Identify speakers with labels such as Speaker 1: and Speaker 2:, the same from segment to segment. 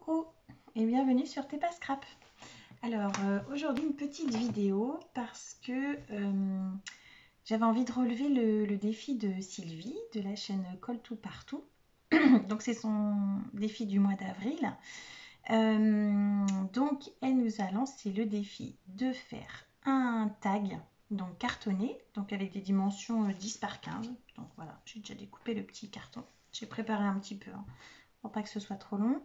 Speaker 1: Coucou et bienvenue sur T'es pas Scrap. Alors aujourd'hui une petite vidéo parce que j'avais envie de relever le défi de Sylvie de la chaîne Colle tout partout. Donc c'est son défi du mois d'avril. Donc elle nous a lancé le défi de faire un tag donc cartonné, donc avec des dimensions 10 par 15. Donc voilà, j'ai déjà découpé le petit carton. J'ai préparé un petit peu. Pour pas que ce soit trop long.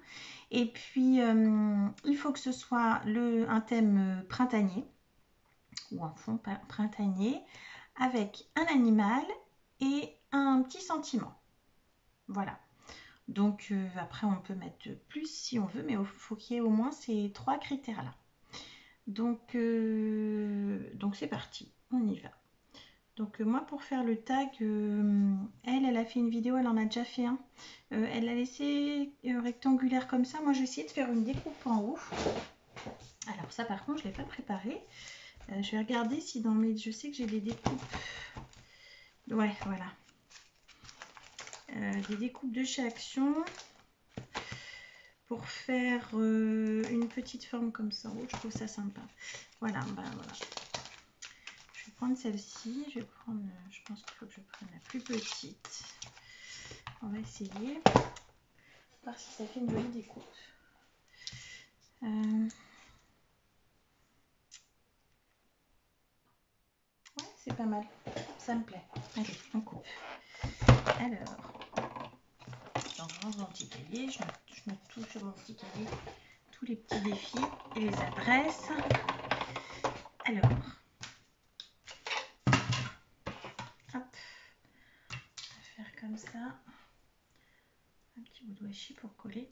Speaker 1: Et puis, il faut que ce soit un thème printanier ou un fond printanier avec un animal et un petit sentiment. Voilà. Donc, après, on peut mettre plus si on veut, mais il faut qu'il y ait au moins ces trois critères-là. Donc c'est parti. On y va. Donc moi pour faire le tag, elle a fait une vidéo, elle en a déjà fait un. Elle l'a laissé rectangulaire comme ça. Moi j'ai essayé de faire une découpe en haut. Alors ça par contre je ne l'ai pas préparé. Je vais regarder si dans mes... Je sais que j'ai des découpes. Ouais voilà. Des découpes de chez Action. Pour faire une petite forme comme ça. Oh, je trouve ça sympa. Voilà, bah voilà. Je vais prendre celle-ci, je pense qu'il faut que je prenne la plus petite. On va essayer, voir si ça fait une jolie découpe. Ouais, c'est pas mal, ça me plaît. Allez, on coupe. Alors, dans mon petit cahier, je note tout sur mon petit cahier, tous les petits défis et les adresses. Alors, hop, on va faire comme ça. Un petit bout de washi pour coller.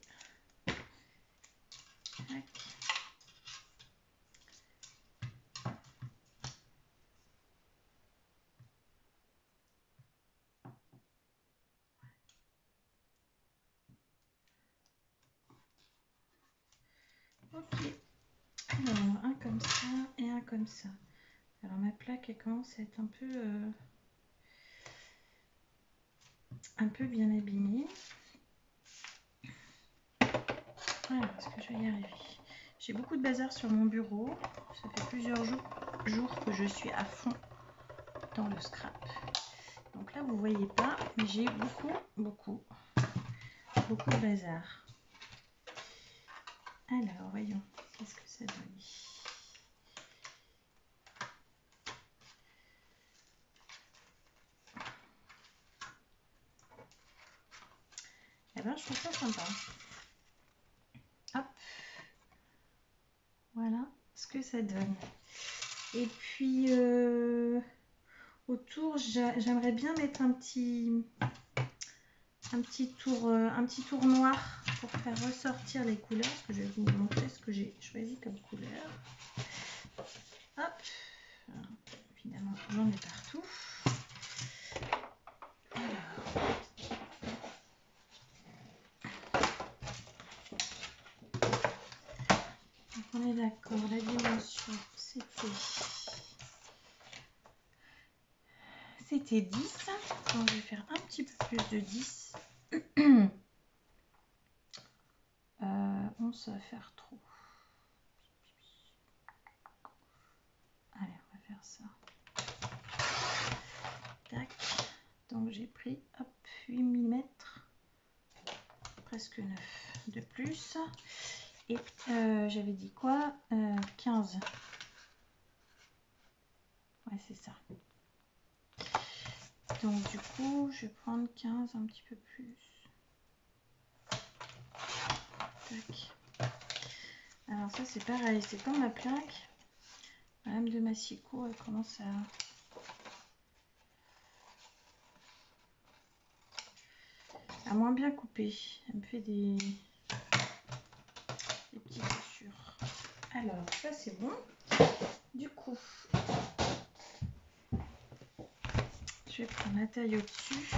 Speaker 1: Tac. Ok, alors un comme ça et un comme ça. Alors ma plaque elle commence à être un peu bien abîmée. Alors est-ce que je vais y arriver? J'ai beaucoup de bazar sur mon bureau. Ça fait plusieurs jours que je suis à fond dans le scrap. Donc là vous voyez pas, mais j'ai beaucoup de bazar. Alors voyons, qu'est-ce que ça donne? Eh ben je trouve ça sympa. Hop, voilà ce que ça donne. Et puis autour, j'aimerais bien mettre un petit tour noir pour faire ressortir les couleurs, parce que je vais vous montrer ce que j'ai choisi comme couleur. Hop, alors, évidemment j'en ai partout. Alors. Donc on est d'accord, la dimension c'était 10, donc je vais faire un petit peu plus de 10. 11 ça va faire trop. Allez, on va faire ça. Tac. Donc j'ai pris hop, 8 mm, presque 9 de plus. Et j'avais dit quoi, 15. Ouais, c'est ça. Donc du coup, je vais prendre 15 un petit peu plus. Tac. Alors ça c'est pareil, c'est comme ma plaque. Madame de Massico, elle commence à moins bien couper. Elle me fait des petites fissures. Alors ça c'est bon. Du coup, je vais prendre la taille au-dessus.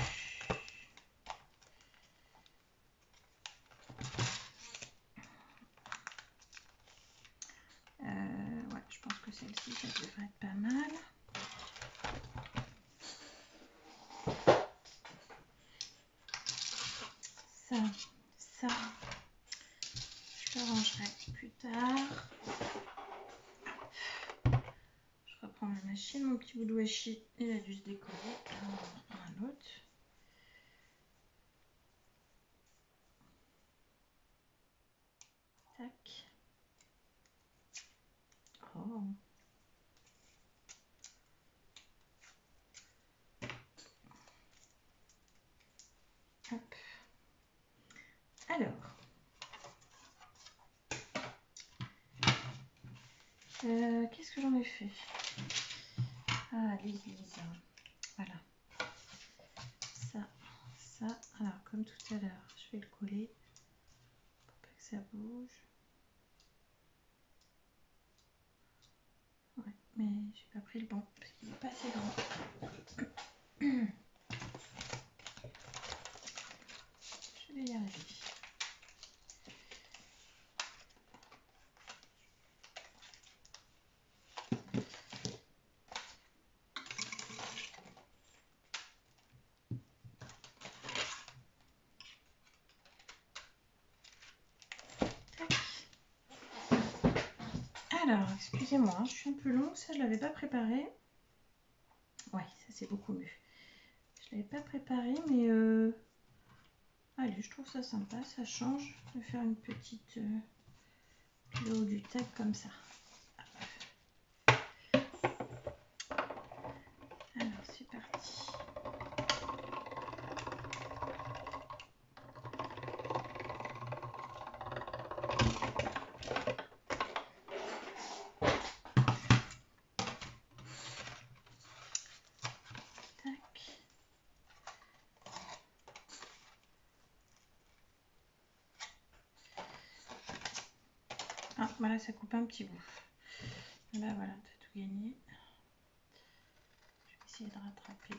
Speaker 1: Ouais, je pense que celle-ci, ça devrait être pas mal. Ça, J'arrangerai plus tard. Je reprends la machine. Mon petit bout de washi, il a dû se décoller un autre. Tac. Oh. Hop. Alors. Qu'est-ce que j'en ai fait? Ah, Lise. Voilà. Ça. Alors, comme tout à l'heure, je vais le coller pour pas que ça bouge. Ouais, mais j'ai pas pris le bon parce qu'il n'est pas assez grand. Je vais y arriver. Alors, excusez-moi, je suis un peu longue, ça je l'avais pas préparé. Ouais, ça c'est beaucoup mieux. Je l'avais pas préparé, mais allez, je trouve ça sympa, ça change de faire une petite le haut du tag comme ça. Alors, c'est parti. Ah, voilà, ça coupe un petit bout. Là, voilà, t'as tout gagné. Je vais essayer de rattraper.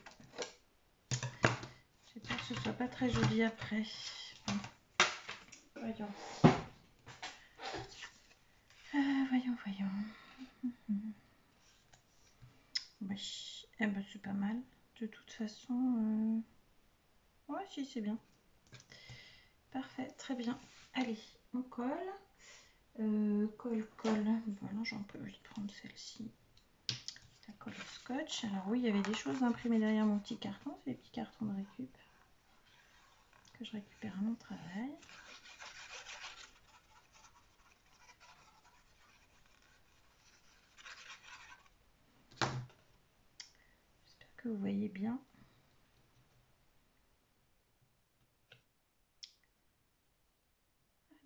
Speaker 1: J'ai peur que ce soit pas très joli après. Bon. Voyons. Voyons. Oui, eh ben, c'est pas mal. De toute façon, ouais, si, c'est bien. Parfait, très bien. Allez, on colle. Colle. Voilà, j'en peux prendre celle-ci. La colle au scotch. Alors oui, il y avait des choses imprimées derrière mon petit carton. C'est les petits cartons de récup que je récupère à mon travail. J'espère que vous voyez bien.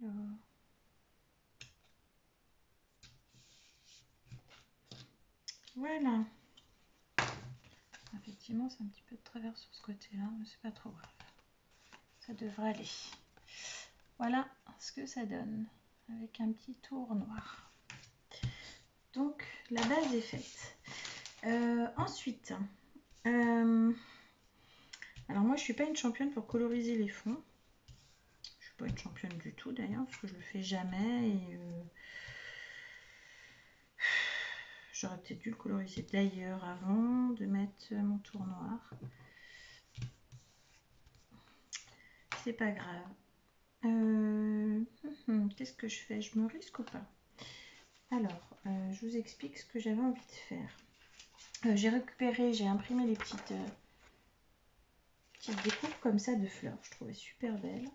Speaker 1: Alors. Voilà. Effectivement, c'est un petit peu de travers sur ce côté-là, mais c'est pas trop grave. Ça devrait aller. Voilà ce que ça donne avec un petit tour noir. Donc la base est faite. Ensuite, alors moi je suis pas une championne pour coloriser les fonds. Je suis pas une championne du tout d'ailleurs parce que je le fais jamais et j'aurais peut-être dû le coloriser d'ailleurs avant de mettre mon tour noir. C'est pas grave. Qu'est-ce que je fais? Je me risque ou pas? Alors, je vous explique ce que j'avais envie de faire. J'ai imprimé les petites découpes comme ça de fleurs. Je trouvais super belles.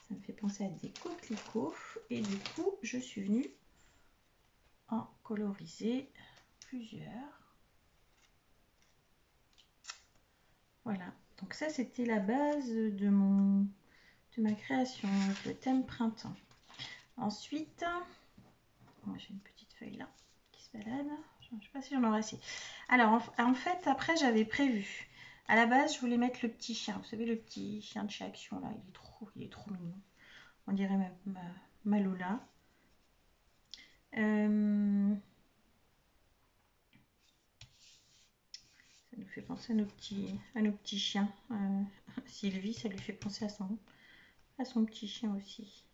Speaker 1: Ça me fait penser à des coquelicots. Et du coup, je suis venue en coloriser plusieurs. Voilà. Donc ça, c'était la base de ma création, le thème printemps. Ensuite, j'ai une petite feuille là qui se balade. Je ne sais pas si j'en aurai assez. Alors, en fait, après, j'avais prévu. À la base, je voulais mettre le petit chien. Vous savez, le petit chien de chez Action, là. Il est trop mignon. On dirait ma Lola. Ça nous fait penser à nos petits chiens. Sylvie, ça lui fait penser à son petit chien aussi.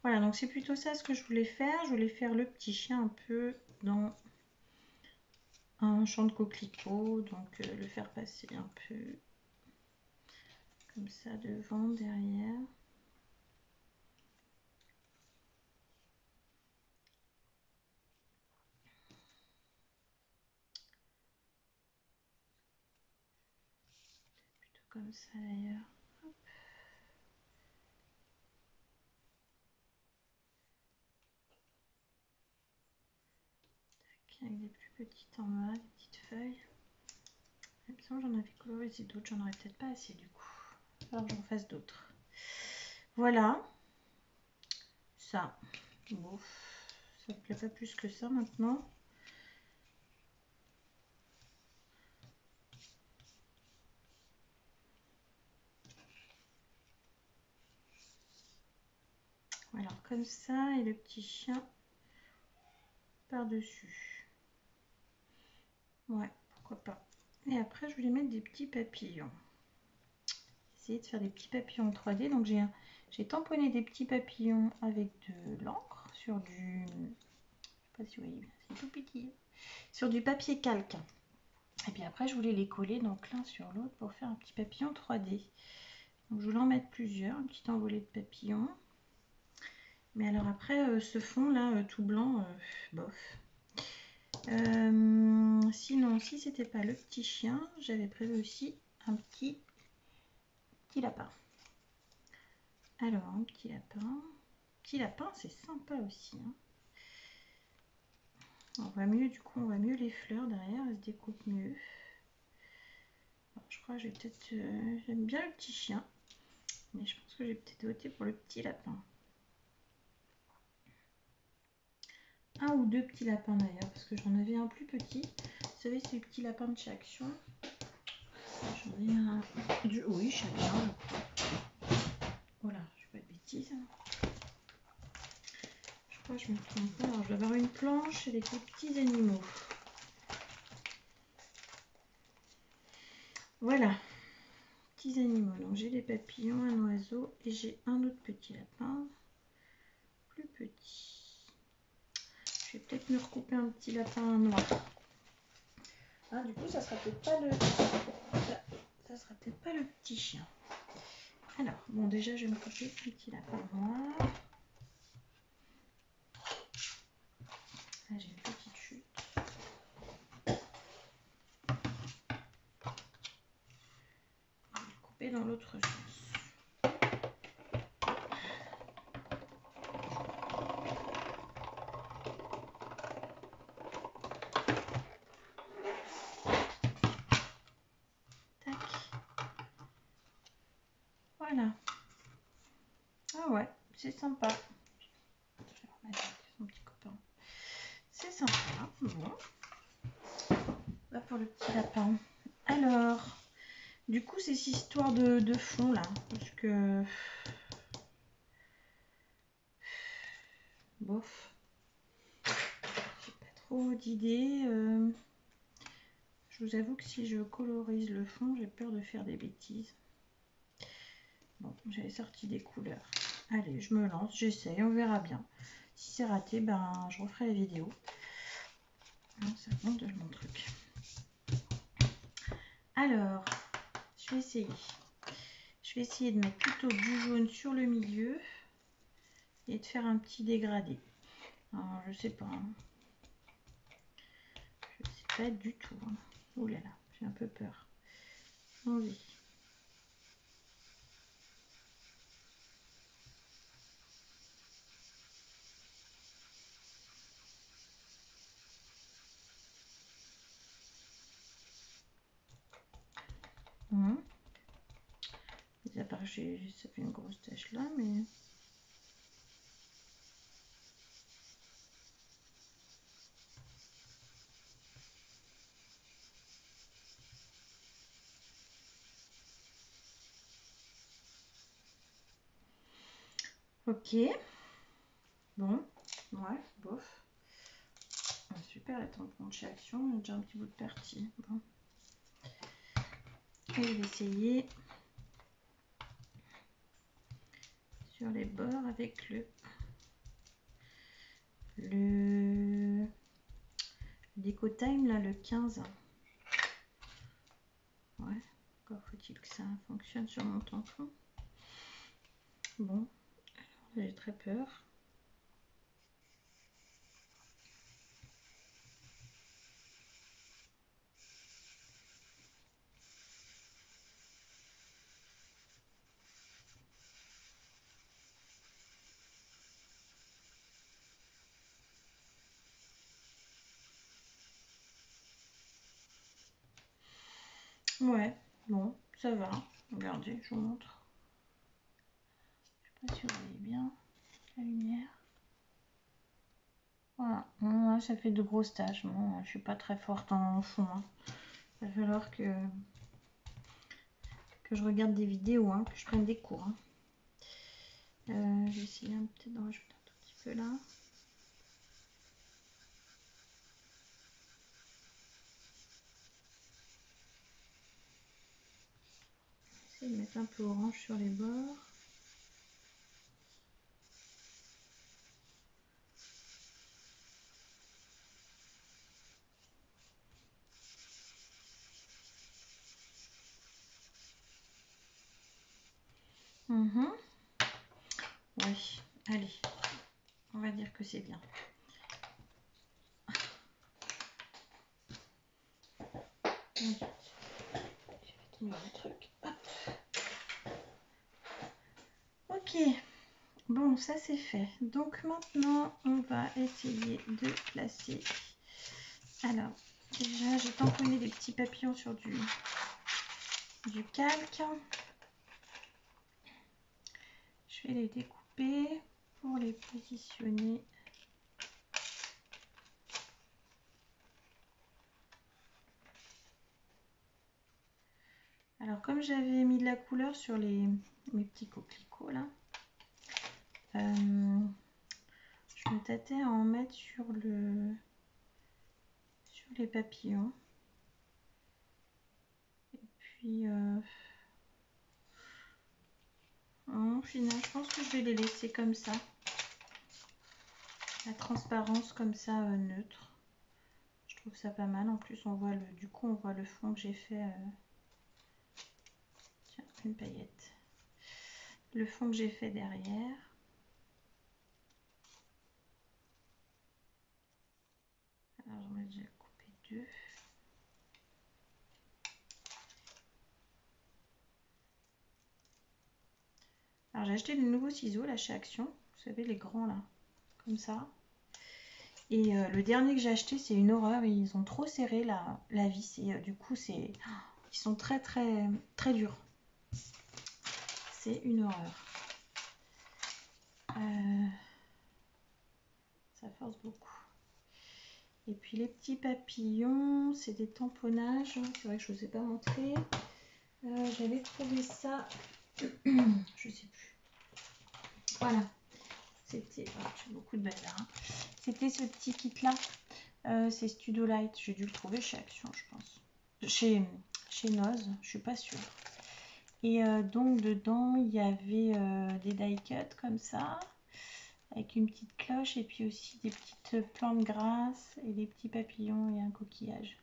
Speaker 1: Voilà, donc c'est plutôt ça ce que je voulais faire. Je voulais faire le petit chien un peu dans un champ de coquelicots, donc le faire passer un peu comme ça devant, derrière. ça d'ailleurs. Avec des plus petites en bas, des petites feuilles. Il me semble que j'en avais colorisé d'autres, j'en aurais peut-être pas assez du coup. Alors j'en fasse d'autres. Voilà. Ça. Bon, ça me plaît pas plus que ça maintenant. Alors comme ça, et le petit chien par-dessus. Ouais, pourquoi pas. Et après, je voulais mettre des petits papillons. Essayer de faire des petits papillons en 3D. Donc j'ai tamponné des petits papillons avec de l'encre sur du... Je sais pas si vous voyez, c'est tout petit. Sur du papier calque. Et puis après, je voulais les coller donc l'un sur l'autre pour faire un petit papillon 3D. Donc je voulais en mettre plusieurs, un petit envolé de papillons. Mais alors après, ce fond là, tout blanc, bof. Sinon, si c'était pas le petit chien, j'avais prévu aussi un petit lapin. Alors, un petit lapin. Petit lapin, c'est sympa aussi. Hein. On voit mieux, du coup, on voit mieux les fleurs derrière, elles se découpent mieux. Alors, je crois que j'ai peut-être... j'aime bien le petit chien, mais je pense que j'ai peut-être voté pour le petit lapin. Un ou deux petits lapins d'ailleurs, parce que j'en avais un plus petit. Vous savez, c'est le petit lapin de chez Action. J'en ai un... Oui, chez Action. Voilà, je fais pas de bêtises. Je crois que je me trompe pas. Alors, je vais avoir une planche avec les petits animaux. Voilà. Petits animaux. Donc, j'ai des papillons, un oiseau et j'ai un autre petit lapin. Plus petit. Je vais peut-être me recouper un petit lapin noir. Ah, du coup, ça sera peut-être pas le... Ça sera peut-être pas le petit chien. Alors, bon, déjà, je vais me couper un petit lapin noir. Là, j'ai une petite chute. Je vais couper dans l'autre sens. Tac. Voilà. Ah ouais, c'est sympa. Je vais remettre avec son petit copain. C'est sympa. Bon. Là pour le petit lapin. Alors, du coup, c'est cette histoire de fond là. Parce que... Bof. J'ai pas trop d'idées. Je vous avoue que si je colorise le fond, j'ai peur de faire des bêtises. Bon, j'avais sorti des couleurs. Allez, je me lance, j'essaye, on verra bien. Si c'est raté, ben je referai la vidéo. Non, ça monte de mon truc. Alors, je vais essayer. Je vais essayer de mettre plutôt du jaune sur le milieu et de faire un petit dégradé. Alors, je sais pas. Hein. Je sais pas du tout. Hein. Ouh là là, j'ai un peu peur. Allez. À part, ça fait une grosse tache là, mais... Ok. Bon. Ouais, bof. Ah, super, la tampon de chez Action. Il y a déjà un petit bout de partie. Bon. Et je vais essayer sur les bords avec le Déco Time, là, le 15. Ouais, encore faut-il que ça fonctionne sur mon tampon. Bon, j'ai très peur. Ouais, bon, ça va. Regardez, je vous montre. Je sais pas si vous voyez bien la lumière. Voilà, ouais, ça fait de grosses taches. Bon, je suis pas très forte en fond. Hein. Il va falloir que je regarde des vidéos, hein, que je prenne des cours. Hein. Je vais essayer peut-être d'en rajouter un tout petit peu là. Essayer de mettre un peu orange sur les bords. Oui, allez, on va dire que c'est bien. Je vais tomber le truc. Hop. Ok, bon, ça c'est fait. Donc maintenant, on va essayer de placer. Alors, déjà, j'ai tamponné des petits papillons sur du calque. Je vais les découper pour les positionner. Alors, comme j'avais mis de la couleur sur mes petits coquelicots là, je me tâtais à en mettre sur les papillons. Et puis, au final, je pense que je vais les laisser comme ça. La transparence comme ça, neutre. Je trouve ça pas mal. En plus, on voit du coup, on voit le fond que j'ai fait. Tiens, une paillette. Le fond que j'ai fait derrière. Alors, j'en ai déjà coupé 2. Alors, j'ai acheté de nouveaux ciseaux là chez Action. Vous savez, les grands là. Comme ça. Et le dernier que j'ai acheté, c'est une horreur. Ils ont trop serré la vis. Et du coup, ils sont très très très durs. C'est une horreur. Ça force beaucoup. Et puis les petits papillons, c'est des tamponnages. C'est vrai que je ne vous ai pas montré. J'avais trouvé ça. Je sais plus. Voilà. C'était. Oh, j'ai beaucoup de bazar. Hein. C'était ce petit kit là. C'est Studio Light. J'ai dû le trouver chez Action, je pense. Chez Noz, je suis pas sûre. Et donc dedans, il y avait des die cuts comme ça. Avec une petite cloche et puis aussi des petites plantes grasses et des petits papillons et un coquillage.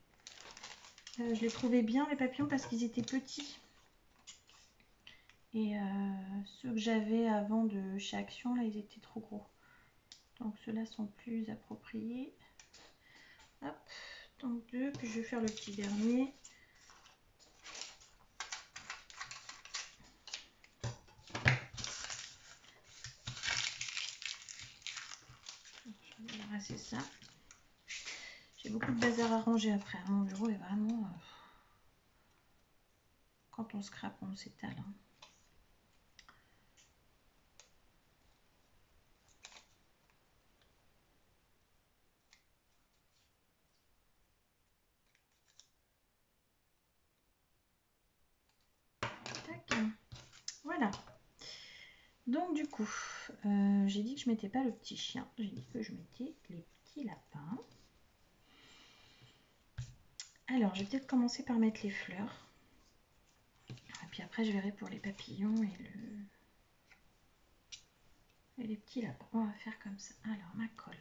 Speaker 1: Je les trouvais bien les papillons parce qu'ils étaient petits. Et ceux que j'avais avant de chez Action, là, ils étaient trop gros. Donc ceux-là sont plus appropriés. Hop, donc 2, puis je vais faire le petit dernier. Je vais ramasser ça. J'ai beaucoup de bazar à ranger après. Mon bureau est vraiment... Quand on scrape, on s'étale. Hein. Tac. Voilà. Donc du coup, j'ai dit que je mettais pas le petit chien. J'ai dit que je mettais les petits lapins. Alors, je vais peut-être commencer par mettre les fleurs. Et puis après, je verrai pour les papillons et les petits lapins. On va faire comme ça. Alors, ma colle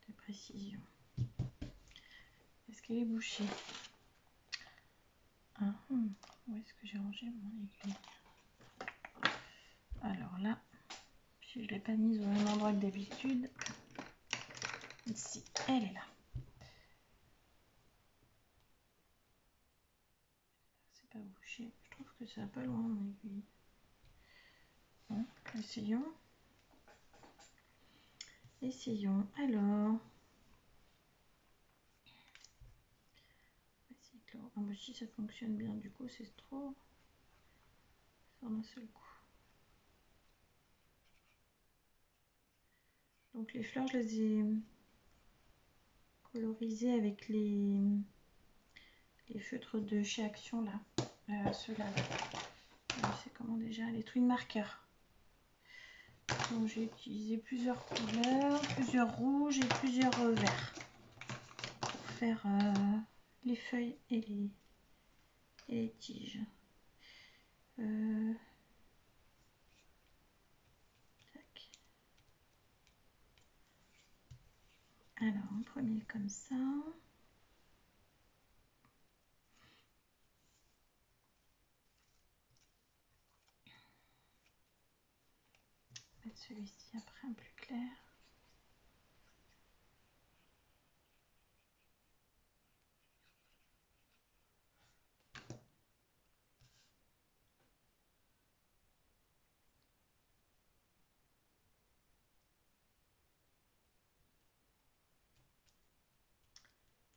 Speaker 1: de précision. Est-ce qu'elle est bouchée? Où est-ce que j'ai rangé mon aiguille? Alors là, si je ne l'ai pas mise au même endroit que d'habitude, ici, elle est là. C'est pas bouché. Je trouve que ça va pas loin mon aiguille. Bon, essayons. Essayons. Alors, Ah bah si ça fonctionne bien, du coup c'est trop. Ça en un seul coup. Donc les fleurs, je les ai colorisées avec les feutres de chez Action là. Ceux-là. C'est comment déjà? Les twin markers. Donc j'ai utilisé plusieurs couleurs, plusieurs rouges et plusieurs verts pour faire les feuilles et les tiges. Tac. Alors en premier comme ça. Mettre celui-ci après un plus clair.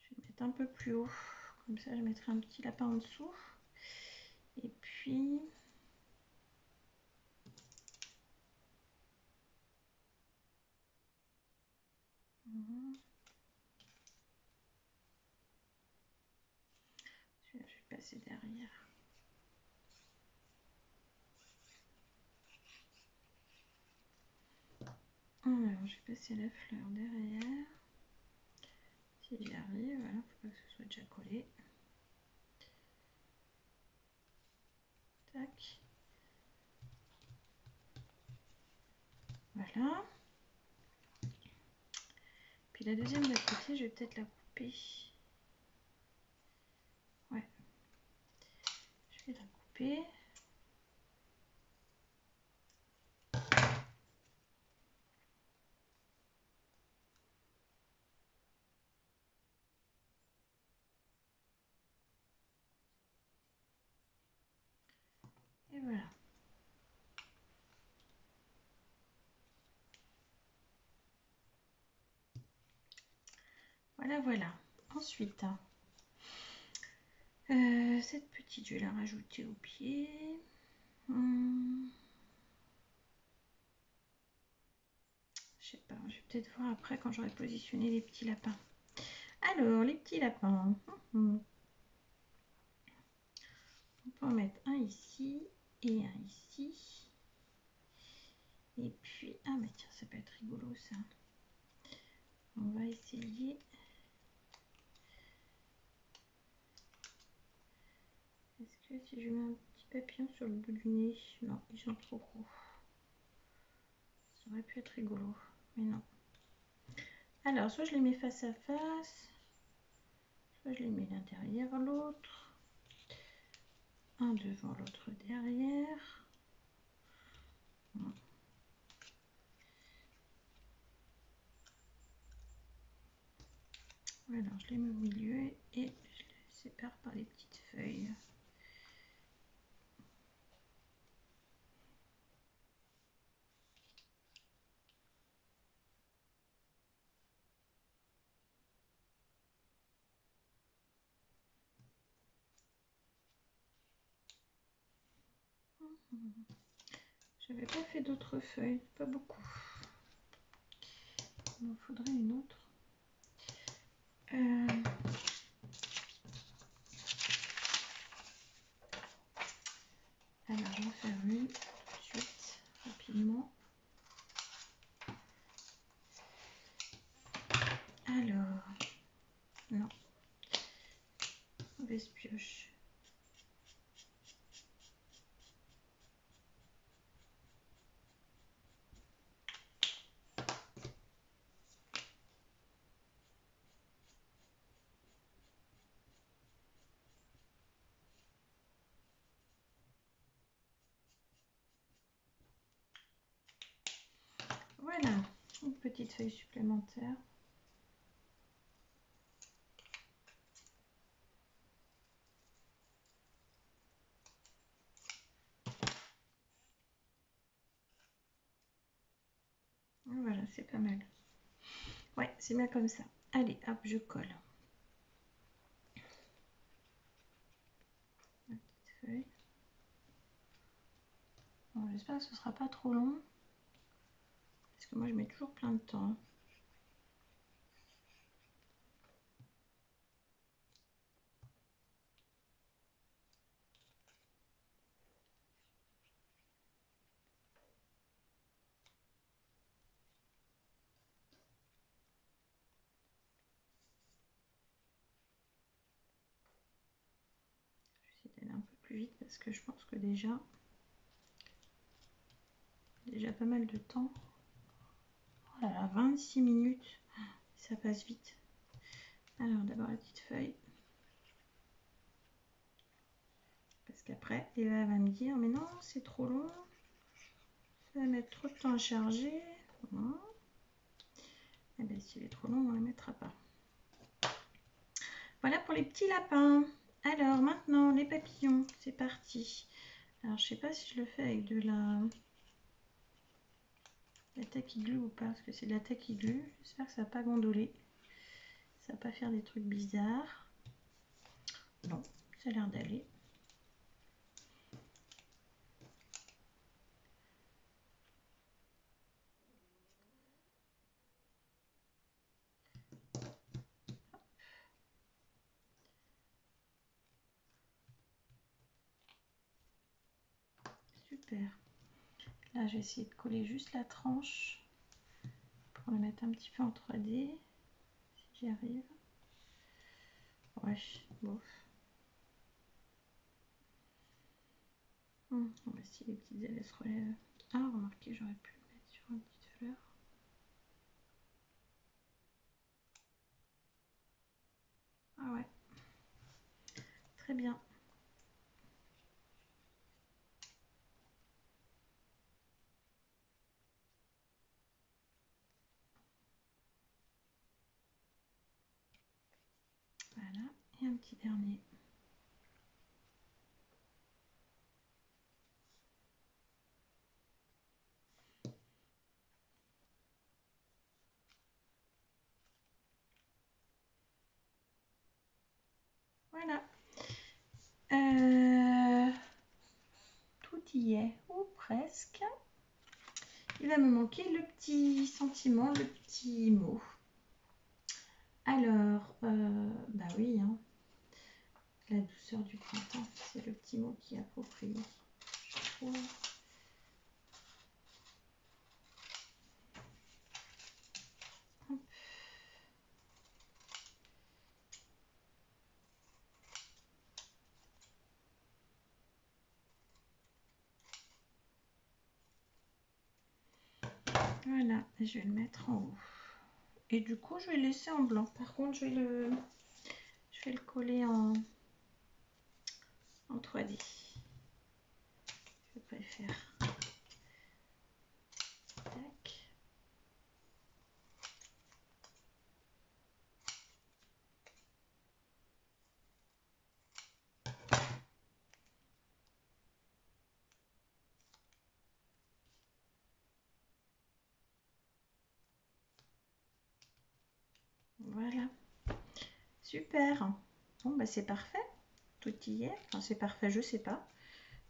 Speaker 1: Je vais mettre un peu plus haut, comme ça je mettrai un petit lapin en dessous. Et puis celui-là je vais passer derrière. Alors je vais passer la fleur derrière. Si j'y arrive, voilà, faut pas que ce soit déjà collé. Tac. Voilà. Puis la deuxième de côté, je vais peut-être la couper. Ouais. Je vais la couper. Et voilà. Voilà, voilà. Ensuite, cette petite, je vais la rajouter au pied. Je sais pas, je vais peut-être voir après quand j'aurai positionné les petits lapins. Alors, les petits lapins. On peut en mettre un ici et un ici. Et puis, ah mais tiens, ça peut être rigolo ça. On va essayer. Est-ce que si je mets un petit papillon sur le bout du nez? Non, ils sont trop gros. Ça aurait pu être rigolo, mais non. Alors, soit je les mets face à face, soit je les mets l'un derrière l'autre. Un devant l'autre derrière. Alors, je les mets au milieu et je les sépare par les petites feuilles. Je n'avais pas fait d'autres feuilles, pas beaucoup. Il m'en faudrait une autre. Alors, je vais en faire une tout de suite, rapidement. Alors, non, mauvaise pioche. Voilà, une petite feuille supplémentaire. Voilà, c'est pas mal. Ouais, c'est bien comme ça. Allez, hop, je colle. feuilles. Bon, j'espère que ce sera pas trop long. Parce que moi je mets toujours plein de temps. Je vais essayer d'aller un peu plus vite parce que je pense que déjà pas mal de temps. Oh là là, 26 minutes. Ça passe vite. Alors d'abord la petite feuille. Parce qu'après, Eva va me dire, mais non, c'est trop long. Ça va mettre trop de temps à charger. Non. Et bien si elle est trop longue, on ne la mettra pas. Voilà pour les petits lapins. Alors maintenant, les papillons, c'est parti. Alors je sais pas si je le fais avec de la taquiglue ou pas, parce que c'est de la taquiglue. J'espère que ça va pas gondoler. Ça va pas faire des trucs bizarres. Non, ça a l'air d'aller. Super. Là, je vais essayer de coller juste la tranche pour le mettre un petit peu en 3D, si j'y arrive. Ouais, bon. On va si les petites ailes se relèvent. Ah, remarquez, j'aurais pu le mettre sur une petite fleur. Ah ouais. Très bien. Voilà. Et un petit dernier. Voilà. Tout y est, ou presque. Il va me manquer le petit sentiment, le petit mot. Alors, bah oui, hein. La douceur du printemps, c'est le petit mot qui est approprié, je trouve. Hop. Voilà, je vais le mettre en haut. Et du coup, je vais le laisser en blanc. Par contre, je vais le coller en 3D. Je préfère. Tac. Voilà. Super. Bon, bah c'est parfait. Tout y est. Enfin, c'est parfait, je sais pas.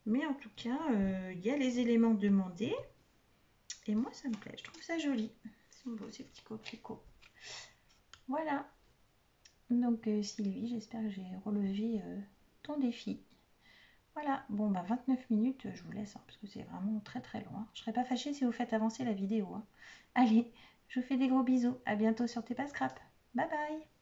Speaker 1: Mais en tout cas, il y a les éléments demandés. Et moi, ça me plaît. Je trouve ça joli. Ils sont beaux, ces petits coquelicots. Voilà. Donc, Sylvie, j'espère que j'ai relevé ton défi. Voilà. Bon, bah 29 minutes, je vous laisse, hein, parce que c'est vraiment très très loin. Je serais pas fâchée si vous faites avancer la vidéo. Hein. Allez, je vous fais des gros bisous. À bientôt sur TPA Scrap. Bye bye.